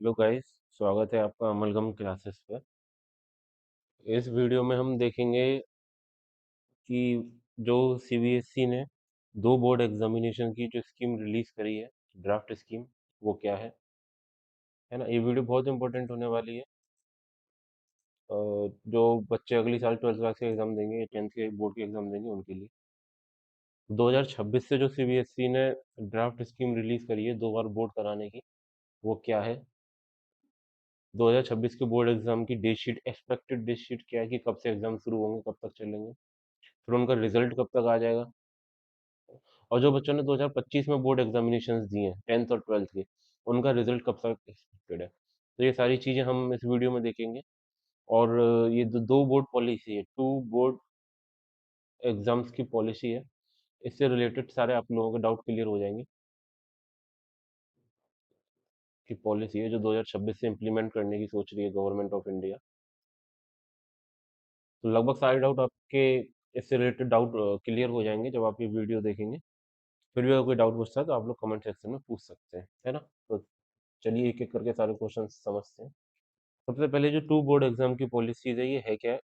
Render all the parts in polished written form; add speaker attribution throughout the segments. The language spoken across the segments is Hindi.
Speaker 1: Hello guys. स्वागत है आपका अमलगम क्लासेस पे। इस वीडियो में हम देखेंगे कि जो सीबीएसई ने दो बोर्ड एग्जामिनेशन की जो स्कीम रिलीज करी है, ड्राफ्ट स्कीम, वो क्या है ना। ये वीडियो बहुत इंपॉर्टेंट होने वाली है। जो बच्चे अगली साल 12th क्लास के एग्जाम देंगे, 10th के बोर्ड के एग्जाम देंगे, उनके लिए 2026 से जो सीबीएसई ने ड्राफ्ट स्कीम रिलीज करी है दो बार बोर्ड कराने की, वो क्या है। 2026 के बोर्ड एग्जाम की date sheet, expected date sheet क्या है कि कब से एग्जाम शुरू होंगे, कब तक चलेंगे, फिर उनका रिजल्ट कब तक आ जाएगा। और जो बच्चों ने 2025 में बोर्ड एग्जामिनेशंस दिए हैं 10th और 12th के, उनका रिजल्ट कब तक एक्सपेक्टेड है। तो ये सारी चीज़ें हम इस वीडियो में देखेंगे। और ये दो बोर्ड पॉलिसी है, टू बोर्ड एग्जाम्स की पॉलिसी है। इससे रिलेटेड सारे आप लोगों के डाउट क्लियर हो जाएंगे कि पॉलिसी है जो 2026 से इम्प्लीमेंट करने की सोच रही है गवर्नमेंट ऑफ इंडिया। तो लगभग सारे डाउट आपके इससे रिलेटेड डाउट क्लियर हो जाएंगे जब आप ये वीडियो देखेंगे। फिर भी अगर कोई डाउट पूछता है तो आप लोग कमेंट सेक्शन में पूछ सकते हैं, है ना। तो चलिए एक एक करके सारे क्वेश्चन समझते हैं। सबसे पहले जो टू बोर्ड एग्जाम की पॉलिसीज है, ये है क्या है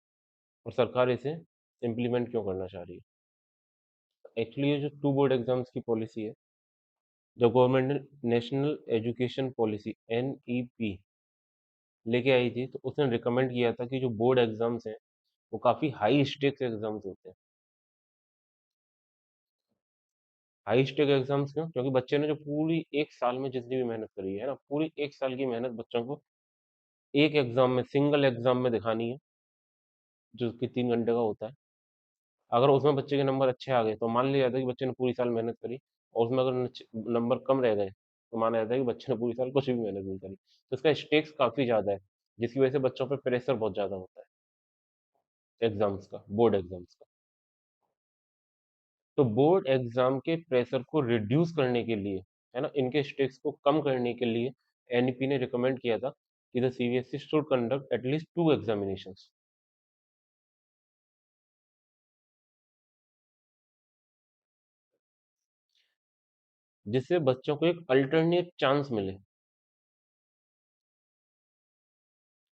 Speaker 1: और सरकार इसे इम्प्लीमेंट क्यों करना चाह रही है। एक्चुअली ये जो टू बोर्ड एग्जाम्स की पॉलिसी है, जब गवर्नमेंट ने नेशनल एजुकेशन पॉलिसी NEP लेके आई थी, तो उसने रिकमेंड किया था कि जो बोर्ड एग्जाम्स हैं वो काफ़ी हाई स्टेक्स एग्जाम्स होते हैं। हाई स्टेक एग्जाम्स क्यों? क्योंकि बच्चे ने जो पूरी एक साल में जितनी भी मेहनत करी है ना, पूरी एक साल की मेहनत बच्चों को एक एग्जाम में, सिंगल एग्जाम में दिखानी है, जो कि 3 घंटे का होता है। अगर उसमें बच्चे के नंबर अच्छे आ गए तो मान लिया जाता है कि बच्चे ने पूरी साल मेहनत करी, और उसमें अगर नंबर कम रह गए तो माना जाता है कि बच्चे ने पूरी साल कुछ भी मेहनत नहीं करी। तो इसका स्टेक्स काफ़ी ज़्यादा है, जिसकी वजह से बच्चों पे प्रेशर बहुत ज़्यादा होता है एग्जाम्स का, बोर्ड एग्जाम्स का। तो बोर्ड एग्जाम के प्रेशर को रिड्यूस करने के लिए, है ना, इनके स्टेक्स को कम करने के लिए NEP ने रिकमेंड किया था कि the CBSE should conduct at least to examinations, जिससे बच्चों को एक अल्टरनेट चांस मिले,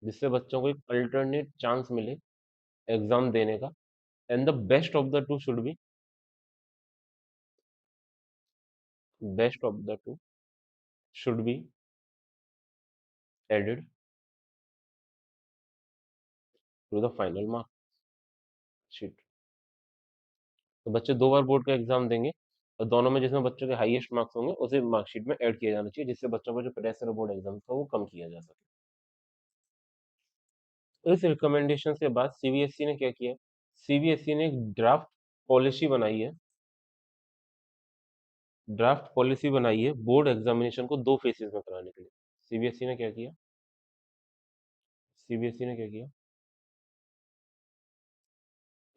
Speaker 1: जिससे बच्चों को एक अल्टरनेट चांस मिले एग्जाम देने का। And the best of the two should be, best of the two should be added to the final mark sheet. तो बच्चे दो बार बोर्ड का एग्जाम देंगे, और दोनों में जिसमें बच्चों के हाईएस्ट मार्क्स होंगे उसे मार्कशीट में ऐड किया जाना चाहिए, जिससे बच्चों का जो प्रेशर है बोर्ड एग्जाम का वो कम किया जा सके। इस रिकमेंडेशन के बाद CBSE ने क्या किया, CBSE ने एक ड्राफ्ट पॉलिसी बनाई है, ड्राफ्ट पॉलिसी बनाई है बोर्ड एग्जामिनेशन को दो फेसेस में कराने के लिए। सीबीएसई ने क्या किया, सीबीएसई ने क्या किया,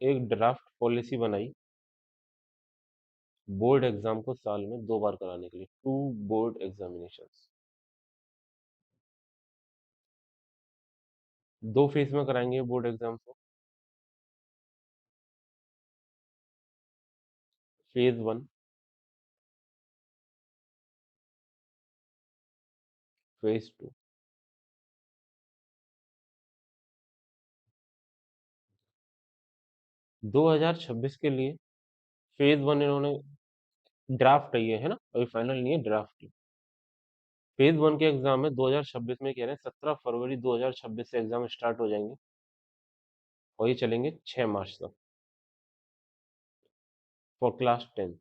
Speaker 1: एक ड्राफ्ट पॉलिसी बनाई बोर्ड एग्जाम को साल में दो बार कराने के लिए, टू बोर्ड एग्जामिनेशंस। दो फेज में कराएंगे बोर्ड एग्जाम को। Phase one, phase two. 2026 के लिए फेज वन इन्होंने, ड्राफ्ट है ये, है ना, अभी फाइनल नहीं है, ड्राफ्ट है। फेज वन के एग्जाम में 2026 में कह रहे हैं 17 फरवरी 2026 से एग्जाम स्टार्ट हो जाएंगे, और ये चलेंगे 6 मार्च तक फॉर क्लास 10।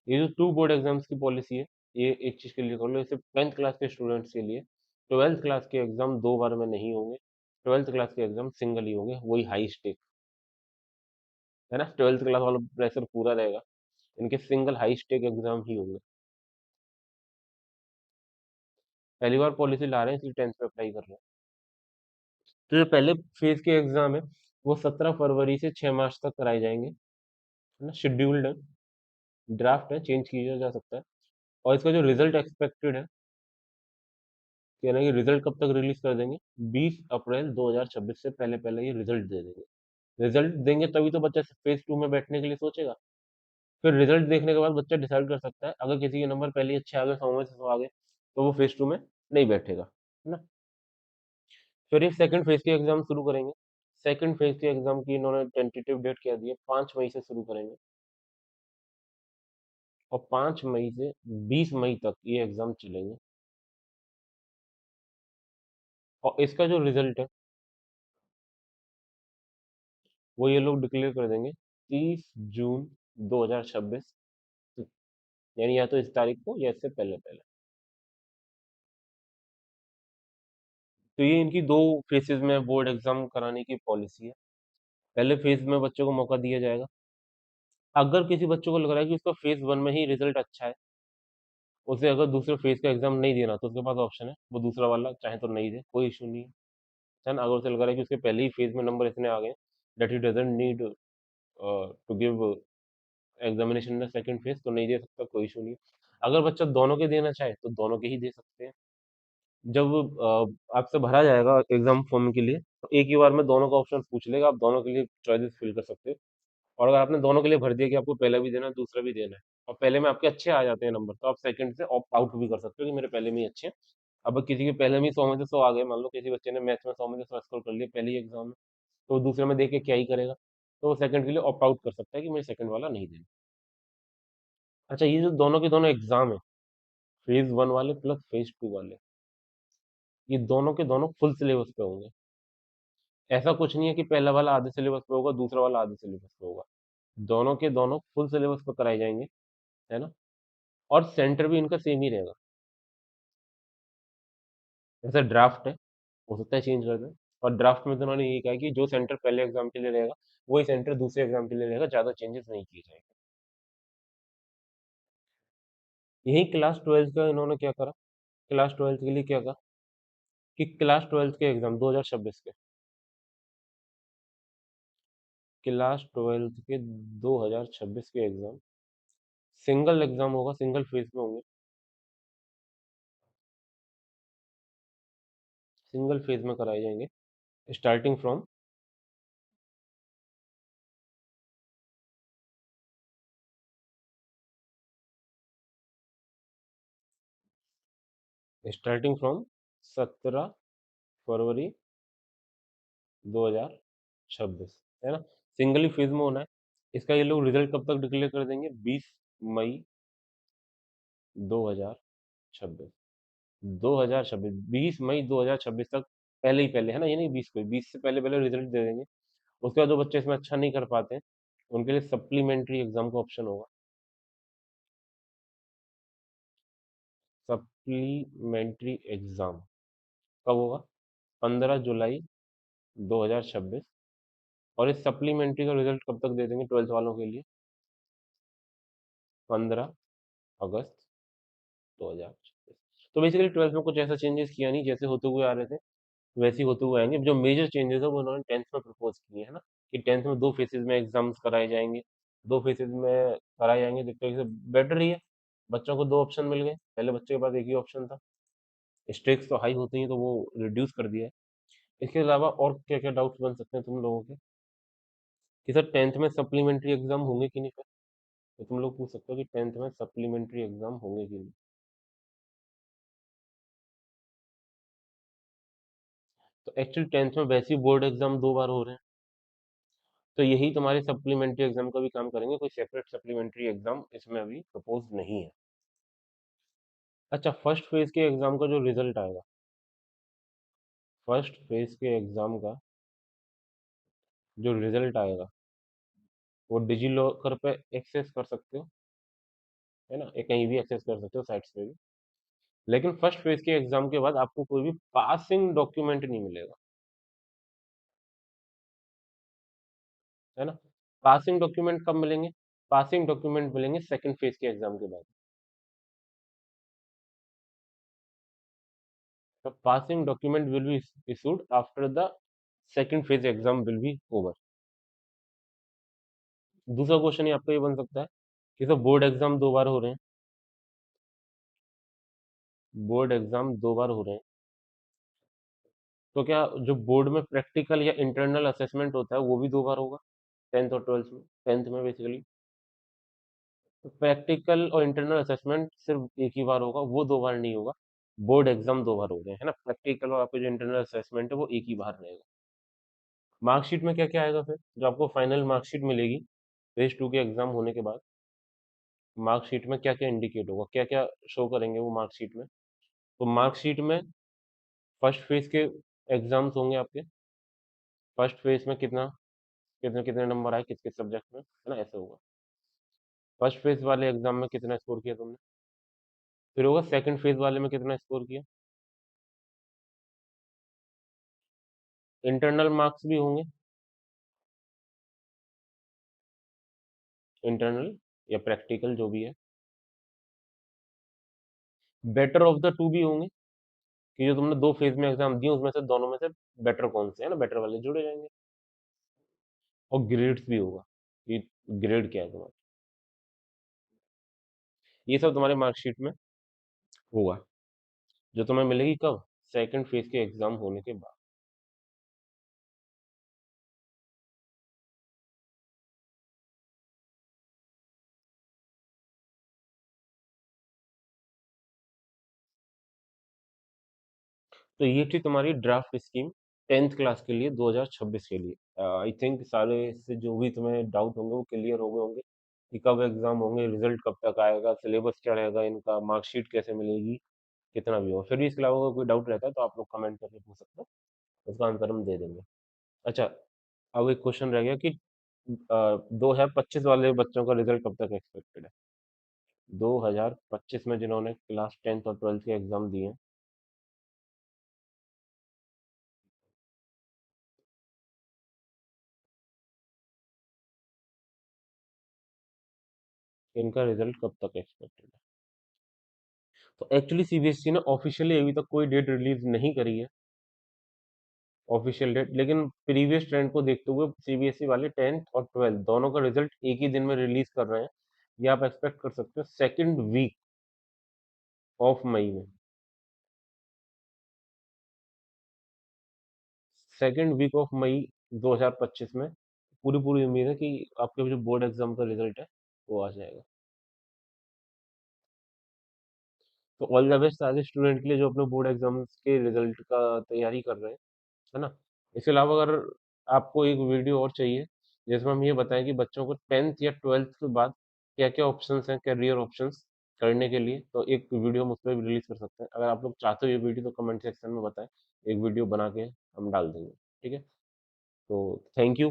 Speaker 1: ये जो टू बोर्ड एग्जाम्स की पॉलिसी है, ये एक चीज के लिए कर लो, इसे 10th क्लास के स्टूडेंट्स के लिए। 12th क्लास के एग्जाम दो बार में नहीं होंगे, 12th क्लास के एग्जाम सिंगल ही होंगे, वही हाई स्टेक, है ना। 12th क्लास वाला प्रेशर पूरा रहेगा, इनके सिंगल हाई स्टेक एग्जाम ही होंगे। पहली बार पॉलिसी ला रहे हैं इसलिए 10th पे अप्लाई कर रहे हैं। तो जो पहले फेज के एग्जाम है वो 17 फरवरी से 6 मार्च तक कराए जाएंगे, है ना। शेड्यूल्ड है, ड्राफ्ट है, चेंज किया जा सकता है। और इसका जो रिजल्ट एक्सपेक्टेड है, कह रहे हैं कि रिजल्ट कब तक रिलीज कर देंगे, 20 अप्रैल 2026 से पहले पहले ये रिजल्ट दे देंगे। रिजल्ट देंगे तभी तो बच्चा फेज टू में बैठने के लिए सोचेगा। फिर रिजल्ट देखने के बाद बच्चा डिसाइड कर सकता है, अगर किसी के नंबर पहले ही अच्छे आ गए, 100 में से 100 आ गए, तो वो फेज 2 में नहीं बैठेगा, है ना? फिर ये सेकंड फेज के एग्जाम शुरू करेंगे। सेकंड फेज के एग्जाम की इन्होंने टेंटेटिव डेट क्या दी है, 5 मई से शुरू करेंगे, और 5 मई से 20 मई तक ये एग्जाम चलेंगे। और इसका जो रिजल्ट है वो ये लोग डिक्लेयर कर देंगे 30 जून 2026, यानी या तो इस तारीख को या इससे पहले पहले। तो ये इनकी दो फेसेस में बोर्ड एग्जाम कराने की पॉलिसी है। पहले फेज में बच्चों को मौका दिया जाएगा। अगर किसी बच्चों को लग रहा है कि उसका फेज 1 में ही रिजल्ट अच्छा है, उसे अगर दूसरे फेज का एग्जाम नहीं देना, तो उसके पास ऑप्शन है वो दूसरा वाला चाहे तो नहीं दे, कोई इशू नहीं है ना? अगर उसे लग रहा है कि उसके पहले ही फेज में नंबर इतने आ गए that he doesn't need to give examination in the second phase, तो नहीं दे सकता, कोई इशू नहीं है। अगर बच्चा दोनों के देना चाहे तो दोनों के ही दे सकते हैं। जब आपसे भरा जाएगा एग्जाम फॉर्म के लिए, तो एक ही बार में दोनों का ऑप्शन पूछ लेगा, आप दोनों के लिए चॉइसेस फिल कर सकते हो। और अगर आपने दोनों के लिए भर दिया कि आपको पहला भी देना है दूसरा भी देना है, और पहले में आपके अच्छे आ जाते हैं नंबर, तो आप सेकंड से ऑप्ट आउट भी कर सकते हो कि मेरे पहले में ही अच्छे हैं। अब किसी के पहले में ही 100 में से 100 आ गए, मान लो किसी बच्चे ने मैथ्स में 100 में से 100 स्कोर कर लिया पहले ही एग्जाम में, तो वो दूसरे में देख के क्या ही करेगा, तो वो सेकंड के लिए ऑप्ट आउट कर सकता है कि मुझे सेकंड वाला नहीं देना। अच्छा, ये जो दोनों के दोनों एग्जाम है, फेज 1 वाले प्लस फेज 2 वाले, ये दोनों के दोनों फुल सिलेबस पे होंगे। ऐसा कुछ नहीं है कि पहला वाला आधे सिलेबस पे होगा दूसरा वाला आधे सिलेबस पे होगा। दोनों के दोनों फुल सिलेबस पे कराए जाएंगे, है ना? और सेंटर भी इनका सेम ही रहेगा। जैसे ड्राफ्ट है, हो सकता है चेंज कर दें। और ड्राफ्ट में तो उन्होंने ये कहा कि जो सेंटर पहले एग्जाम के लिए रहेगा वही सेंटर दूसरे एग्जाम के लिए रहेगा, ज्यादा चेंजेस नहीं किए जाएंगे। यही क्लास 12 का इन्होंने क्या करा, क्लास 12 के लिए क्या कहा कि क्लास 12 के एग्जाम 2026 के, क्लास 12 के 2026 के एग्जाम सिंगल एग्जाम होगा, सिंगल फेज में होंगे, सिंगल फेज में कराए जाएंगे, स्टार्टिंग फ्रॉम स्टार्टिंग फ्रॉम 17 फरवरी 2026, है ना? सिंगल ही फेज में होना है। इसका ये लोग रिजल्ट कब तक डिक्लेयर कर देंगे, 20 मई 2026, 2026, 20 मई 2026 तक, पहले ही पहले, है ना? ये नहीं 20 को, 20 से पहले पहले रिजल्ट दे देंगे। उसके बाद जो बच्चे इसमें अच्छा नहीं कर पाते हैं उनके लिए सप्लीमेंट्री एग्जाम का ऑप्शन होगा। सप्लीमेंट्री एग्जाम कब होगा, 15 जुलाई 2026। और इस सप्लीमेंट्री का रिजल्ट कब तक दे देंगे ट्वेल्थ वालों के लिए, 15 अगस्त 2026। तो बेसिकली ट्वेल्थ में कुछ ऐसा चेंजेस किया नहीं, जैसे होते हुए आ रहे थे वैसे ही होते हुए आएंगे। जो मेजर चेंजेस है वो उन्होंने टेंथ में प्रपोज किए, है ना? कि टेंथ में दो फेसेस में एग्जाम्स कराए जाएंगे, दो फेसेस में कराए जाएंगे, देखते हैं बेटर ही है। बच्चों को दो ऑप्शन मिल गए, पहले बच्चे के पास एक ही ऑप्शन था। स्ट्रिक्स तो हाई होती हैं तो वो रिड्यूस कर दिया है। इसके अलावा और क्या क्या डाउट्स बन सकते हैं तुम लोगों के, कि सर टेंथ में सप्लीमेंट्री एग्जाम होंगे कि नहीं? फिर तो तुम लोग पूछ सकते हो कि टेंथ में सप्लीमेंट्री एग्जाम होंगे कि नहीं। तो एक्चुअली टेंथ में वैसे ही बोर्ड एग्जाम 2 बार हो रहे हैं, तो यही तुम्हारे सप्लीमेंट्री एग्जाम का भी काम करेंगे, कोई सेपरेट सप्लीमेंट्री एग्जाम इसमें अभी प्रपोज नहीं है। अच्छा, फर्स्ट फेज के एग्जाम का जो रिजल्ट आएगा, फर्स्ट फेज के एग्जाम का जो रिजल्ट आएगा वो डिजी लॉकर पे एक्सेस कर सकते हो, है ना? ये कहीं भी एक्सेस कर सकते हो साइट्स पे भी। लेकिन फर्स्ट फेज के एग्जाम के बाद आपको कोई भी पासिंग डॉक्यूमेंट नहीं मिलेगा, है ना? पासिंग डॉक्यूमेंट कब मिलेंगे, पासिंग डॉक्यूमेंट मिलेंगे सेकंड फेज के एग्जाम के बाद। तो passing document will be issued after the second phase exam will be over. दूसरा क्वेश्चन ये आपका ये बन सकता है कि सर बोर्ड एग्जाम 2 बार हो रहे हैं, बोर्ड एग्जाम 2 बार हो रहे हैं, तो क्या जो बोर्ड में प्रैक्टिकल या इंटरनल असेसमेंट होता है वो भी 2 बार होगा, टेंथ और ट्वेल्थ में? टेंथ में बेसिकली तो प्रैक्टिकल और इंटरनल असेसमेंट सिर्फ एक ही बार होगा, वो 2 बार नहीं होगा। बोर्ड एग्जाम दो बार हो गए है ना, प्रैक्टिकल और आपके जो इंटरनल असेसमेंट है वो एक ही बार रहेगा। मार्कशीट में क्या क्या आएगा फिर, जो आपको फाइनल मार्कशीट मिलेगी फेज टू के एग्जाम होने के बाद, मार्कशीट में क्या क्या इंडिकेट होगा, क्या क्या शो करेंगे वो मार्कशीट में। तो मार्कशीट में फर्स्ट फेज के एग्जाम्स होंगे आपके, फर्स्ट फेज में कितना, कितने कितने नंबर आए किस किस सब्जेक्ट में, है ना, ऐसे होगा। फर्स्ट फेज वाले एग्जाम में कितना स्कोर किया तुमने, फिर होगा सेकंड फेज वाले में कितना स्कोर किया। इंटरनल मार्क्स भी होंगे, इंटरनल या प्रैक्टिकल जो भी है। बेटर ऑफ द टू भी होंगे, कि जो तुमने दो फेज में एग्जाम दिए उसमें से दोनों में से बेटर कौन से है ना, बेटर वाले जुड़े जाएंगे। और ग्रेड्स भी होगा, कि ग्रेड क्या है तुम्हारा, ये सब तुम्हारे मार्कशीट में होगा, जो तुम्हें मिलेगी कब, सेकंड फेज के एग्जाम होने के बाद। तो ये थी तुम्हारी ड्राफ्ट स्कीम टेंथ क्लास के लिए 2026 के लिए। आई थिंक सारे से जो भी तुम्हें डाउट होंगे वो क्लियर हो गए होंगे, कि कब एग्जाम होंगे, रिजल्ट कब तक आएगा, सिलेबस क्या रहेगा इनका, मार्कशीट कैसे मिलेगी, कितना भी हो। फिर भी इसके अलावा अगर कोई डाउट रहता है तो आप लोग कमेंट करके पूछ सकते हो, उसका आंसर हम दे देंगे। अच्छा, अब एक क्वेश्चन रह गया कि 2025 वाले बच्चों का रिजल्ट कब तक एक्सपेक्टेड है। 2025 में जिन्होंने क्लास टेंथ और ट्वेल्थ के एग्जाम दिए हैं, इनका रिजल्ट कब तक एक्सपेक्टेड है। तो एक्चुअली सीबीएसई ने ऑफिशियली अभी तक कोई डेट रिलीज नहीं करी है, ऑफिशियल डेट, लेकिन प्रीवियस ट्रेंड को देखते हुए सीबीएसई वाले टेंथ और ट्वेल्थ दोनों का रिजल्ट एक ही दिन में रिलीज कर रहे हैं। ये आप एक्सपेक्ट कर सकते हो सेकंड वीक ऑफ मई में, सेकंड वीक ऑफ मई 2025 में। पूरी पूरी उम्मीद है कि आपके जो बोर्ड एग्जाम का रिजल्ट है वो आ जाएगा। तो ऑल द बेस्ट सारे स्टूडेंट के लिए जो अपने बोर्ड एग्जाम्स के रिजल्ट का तैयारी कर रहे हैं, है ना। इसके अलावा अगर आपको एक वीडियो और चाहिए जिसमें हम ये बताएं कि बच्चों को टेंथ या ट्वेल्थ के बाद क्या क्या ऑप्शंस हैं, कैरियर ऑप्शंस करने के लिए, तो एक वीडियो हम उस पर भी रिलीज कर सकते हैं। अगर आप लोग चाहते हो ये वीडियो तो कमेंट सेक्शन में बताएं, एक वीडियो बना के हम डाल देंगे। ठीक है, तो थैंक यू।